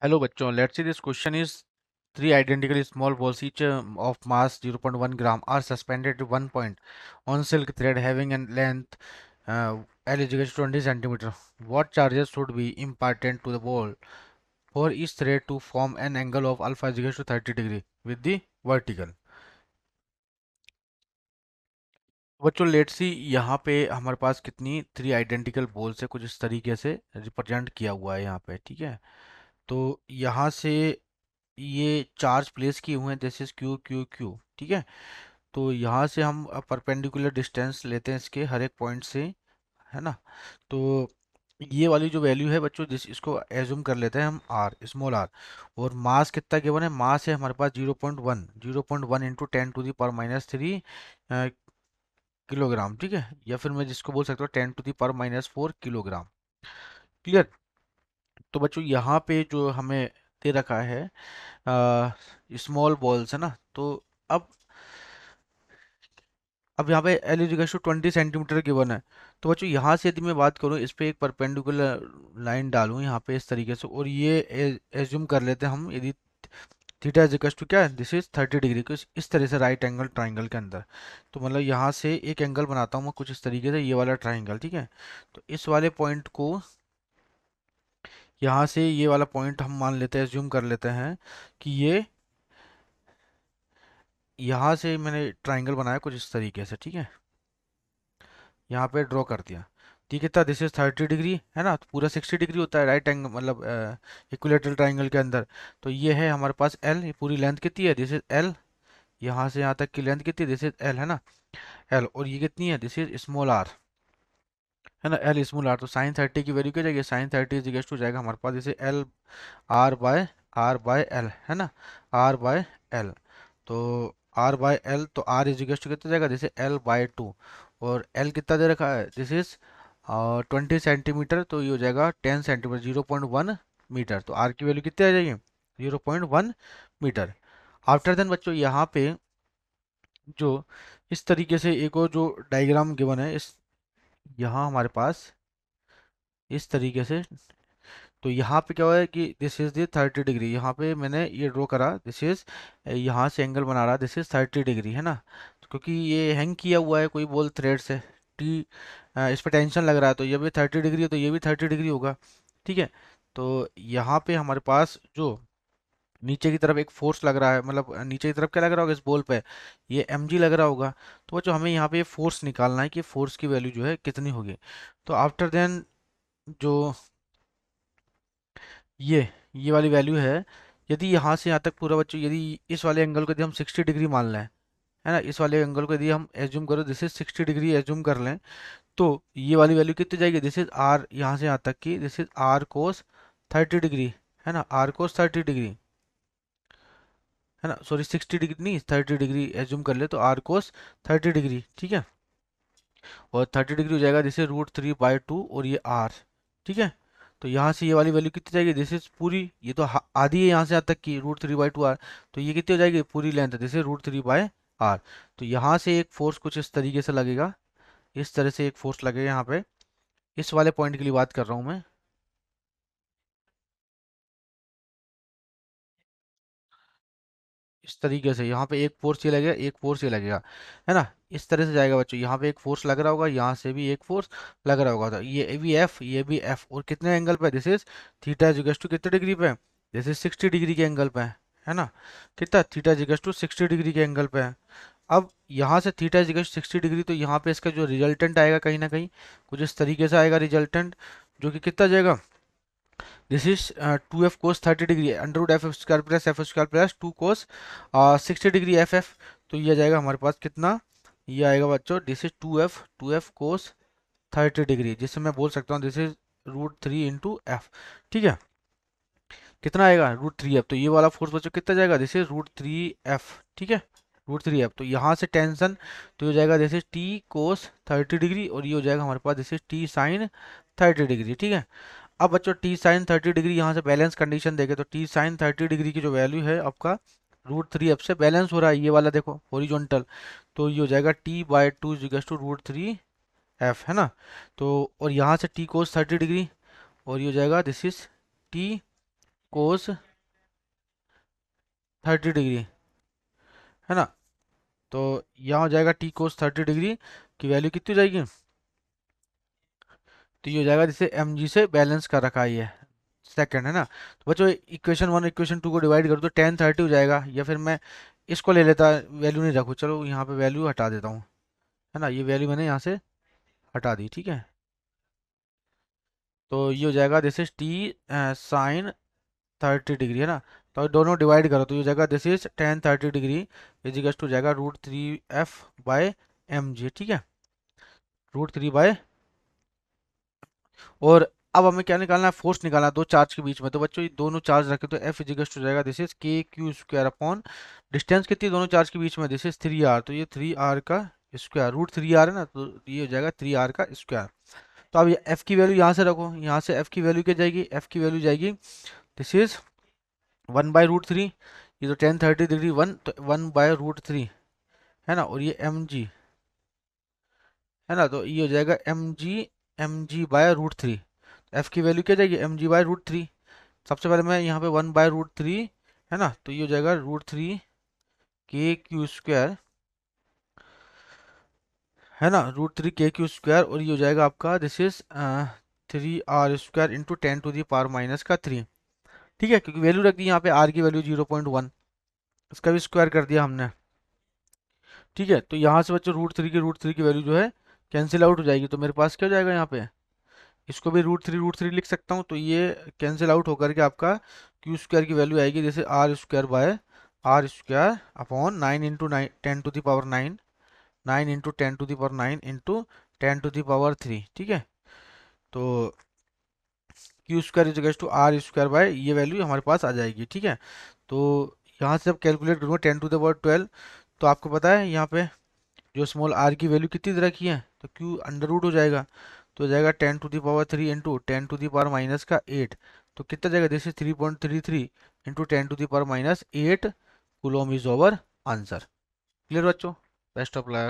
Hello बच्चों, let's see this question is three identically small balls each of mass 0.1 gram are suspended at one point on silk thread having a length L is equal to 20 centimeter. What charges should be imparted to the ball for each thread to form an angle of alpha is equal to 30 degree with the vertical. बच्चों let's see यहाँ पे हमारे पास कितनी three identical balls है, कुछ इस तरीके से रिप्रेजेंट किया हुआ है यहाँ पे। ठीक है, तो यहाँ से ये चार्ज प्लेस किए हुए हैं, this is Q Q Q. ठीक है, तो यहाँ से हम परपेंडिकुलर डिस्टेंस लेते हैं इसके हर एक पॉइंट से, है ना। तो ये वाली जो वैल्यू है बच्चों, जिस इसको एज्यूम कर लेते हैं हम आर, स्मॉल आर। और मास कितना गिवन है, मास है हमारे पास 0.1, 0.1 इंटू 10⁻³ किलोग्राम। ठीक है, या फिर मैं जिसको बोल सकता हूँ 10⁻⁴ किलोग्राम। क्लियर। तो बच्चों यहाँ पे जो हमें दे रखा है स्मॉल बॉल्स, है ना। तो अब अब यहाँ पे एल इज 20 सेंटीमीटर गिवन है। तो बच्चों यहाँ से यदि मैं बात करूँ, इस पे एक परपेंडिकुलर लाइन डालूँ यहाँ पे इस तरीके से, और ये एज्यूम कर लेते हैं हम, यदि थीटा इज इक्वल टू क्या है, दिस इज 30 डिग्री, कुछ इस तरह से राइट एंगल ट्राइंगल के अंदर। तो मतलब यहाँ से एक एंगल बनाता हूँ मैं कुछ इस तरीके से, ये वाला ट्राइंगल। ठीक है, तो इस वाले पॉइंट को, यहाँ से ये वाला पॉइंट हम मान लेते हैं, एज्यूम कर लेते हैं कि ये यहाँ से मैंने ट्राइंगल बनाया कुछ इस तरीके से। ठीक है, यहाँ पे ड्रॉ कर दिया। ठीक है, था दिस इज 30 डिग्री, है ना। तो पूरा 60 डिग्री होता है राइट एंगल, मतलब इक्विलेटरल ट्राइंगल के अंदर। तो ये है हमारे पास एल, ये पूरी लेंथ कितनी है, दिस इज एल। यहाँ से यहाँ तक की लेंथ कितनी है, दिस इज एल, है ना, एल। और ये कितनी है, दिस इज स्मॉल आर, है ना, एल स्मॉल आर। तो साइन 30 की वैल्यू क्या जाएगी, साइन 30 इज इक्वल टू जाएगा हमारे पास जैसे एल आर बाय एल, है ना, आर बाय एल। तो आर बाय एल, तो आर इज इक्वल टू कितना जाएगा, जैसे L/2। और एल कितना दे रखा है, दिस इज 20 सेंटीमीटर, तो ये हो जाएगा 10 सेंटीमीटर, 0.1 मीटर। तो आर की वैल्यू कितनी आ जाएगी, 0.1 मीटर। आफ्टर देन बच्चों यहाँ पे जो इस तरीके से एक और जो डायग्राम गिवन है, इस यहाँ हमारे पास इस तरीके से। तो यहाँ पे क्या हुआ है कि दिस इज द 30 डिग्री, यहाँ पे मैंने ये ड्रॉ करा, दिस इज, यहाँ से एंगल बना रहा, दिस इज 30 डिग्री, है ना। तो क्योंकि ये हैंग किया हुआ है कोई बॉल थ्रेड से, टी इस पे टेंशन लग रहा है, तो ये भी 30 डिग्री है, तो ये भी 30 डिग्री होगा। ठीक है, तो यहाँ पे हमारे पास जो नीचे की तरफ एक फोर्स लग रहा है, मतलब नीचे की तरफ क्या लग रहा होगा इस बॉल पे, ये mg लग रहा होगा। तो जो हमें यहाँ पे फोर्स निकालना है कि फोर्स की वैल्यू जो है कितनी होगी। तो आफ्टर देन जो ये वाली वैल्यू है, यदि यहाँ से यहाँ तक पूरा बच्चों, यदि इस वाले एंगल को यदि हम 60 डिग्री मान लें, है ना, इस वाले एंगल को यदि हम एज्यूम करो, दिस इज 60 डिग्री एज्यूम कर लें, तो ये वाली वैल्यू कितनी जाएगी, दिस इज आर, यहाँ से यहाँ तक की, this is R cos 30 degree, है ना, आर कोस 30 डिग्री, है ना, सॉरी 60 डिग्री नहीं, 30 डिग्री एज्यूम कर ले, तो आर कोस 30 डिग्री। ठीक है, और 30 डिग्री हो जाएगा, दिस इज √3/2, और ये आर। ठीक है, तो यहाँ से ये वाली वैल्यू कितनी जाएगी, दिस इज पूरी, ये तो आधी है यहाँ से यहाँ तक की, √3/2 आर। तो ये कितनी हो जाएगी, पूरी लेंथ, दिस इज √3/r। तो यहाँ से एक फोर्स कुछ इस तरीके से लगेगा, इस तरह से एक फोर्स लगेगा यहाँ पे, इस वाले पॉइंट के लिए बात कर रहा हूँ मैं। इस तरीके से यहाँ पे एक फोर्स ये लगेगा, एक फोर्स ये लगेगा, है ना। इस तरह से जाएगा बच्चों, यहाँ पे एक फोर्स लग रहा होगा, यहाँ से भी एक फोर्स लग रहा होगा, तो ये भी एफ, ये भी एफ, और कितने एंगल पे, this is theta is to कितने डिग्री पे, दिस इज 60 डिग्री के एंगल पे है ना। कितना, थीटा इज टू 60 डिग्री के एंगल पे है। अब यहाँ से थीटा इज 60 डिग्री, तो यहाँ पे इसका जो रिजल्टेंट आएगा कहीं ना कहीं कुछ इस तरीके से आएगा रिजल्टेंट, जो कि कितना जाएगा, this is 2f cos 30 degree, √f² plus f² plus 2 cos 60 degree F. तो ये आ जाएगा हमारे पास कितना, ये आएगा बच्चों, this is 2f cos 30 degree, जिससे मैं बोल सकता हूँ दिस इज √3 × f। ठीक है, कितना आएगा, √3f। तो ये वाला फोर्स बच्चों कितना जाएगा, दिस इज √3f। ठीक है, √3f। तो यहाँ से टेंशन, तो ये हो जाएगा this is t cos 30 degree, और ये हो जाएगा हमारे पास this is t sin 30 degree. ठीक है, अब बच्चों टी साइन 30 डिग्री यहाँ से बैलेंस कंडीशन देखे, तो टी साइन 30 डिग्री की जो वैल्यू है आपका √3f से बैलेंस हो रहा है, ये वाला देखो हॉरिजॉन्टल। तो ये हो जाएगा t/2 टू √3f, है ना। तो और यहाँ से टी कोस 30 डिग्री, और ये हो जाएगा this is T cos 30 degree, है ना। तो यहाँ हो जाएगा टी कोस 30 डिग्री की वैल्यू कितनी हो जाएगी, तो ये हो जाएगा जिसे एम जी से बैलेंस कर रखा है ये सेकंड, है ना। तो बच्चों इक्वेशन वन इक्वेशन टू को डिवाइड करो तो 10 30 हो जाएगा, या फिर मैं इसको ले लेता, वैल्यू नहीं रखूँ, चलो यहाँ पे वैल्यू हटा देता हूँ, है ना। ये वैल्यू मैंने यहाँ से हटा दी, ठीक है। तो ये हो जाएगा this is T sine 30 degree, है ना। तो दोनों डिवाइड करो तो ये हो जाएगा this is tan 30 degree equals to जाएगा √3f/mg, ठीक है, √3 बाय। और अब हमें क्या निकालना है, फोर्स निकालना है दो चार्ज के बीच में। तो बच्चों ये दोनों चार्ज रखे तो एफ इजिकल्स टू जाएगा this is KQ² upon distance कितनी है दोनों चार्ज के बीच में, दिस इज 3r, तो ये 3r का स्क्वायर, √3r है ना, तो ये हो जाएगा 3r का स्क्वायर। तो अब ये एफ की वैल्यू यहाँ से रखो, यहाँ से एफ की वैल्यू क्या जाएगी, एफ की वैल्यू जाएगी दिस इज 1/√3, ये तो tan 30 डिग्री वन, तो 1/√3, है ना। और ये एम जी, है ना, तो ये हो जाएगा mg एफ की वैल्यू क्या जाएगी mg/√3। सबसे पहले मैं यहाँ पे 1/√3, है ना, तो ये हो जाएगा √3 KQ², है ना, √3 KQ², और ये हो जाएगा आपका दिस इज 3r² इंटू 10⁻³ ठीक है, क्योंकि वैल्यू रख दी यहाँ पे r की वैल्यू 0.1, इसका भी स्क्वायर कर दिया हमने, ठीक है। तो यहाँ से बच्चों √3 की वैल्यू जो है कैंसिल आउट हो जाएगी, तो मेरे पास क्या हो जाएगा यहाँ पे, इसको भी √3 लिख सकता हूँ, तो ये कैंसिल आउट होकर के आपका Q² की वैल्यू आएगी जैसे r² अपॉन 9 इंटू 10⁻9 ठीक है। तो Q² = r², ये वैल्यू हमारे पास आ जाएगी, ठीक है। तो यहाँ से जब कैलकुलेट करूँगा 10⁻12, तो आपको पता है यहाँ पे जो स्मॉल r की वैल्यू कितनी दे रखी है, तो q अंडर रूट हो जाएगा, तो हो जाएगा 10⁻³ इंटू 10⁻−8, तो कितना जाएगा, this is 3.33 into 10⁻−8 coulomb is over answer. Clear बच्चों, बेस्ट ऑफ लक।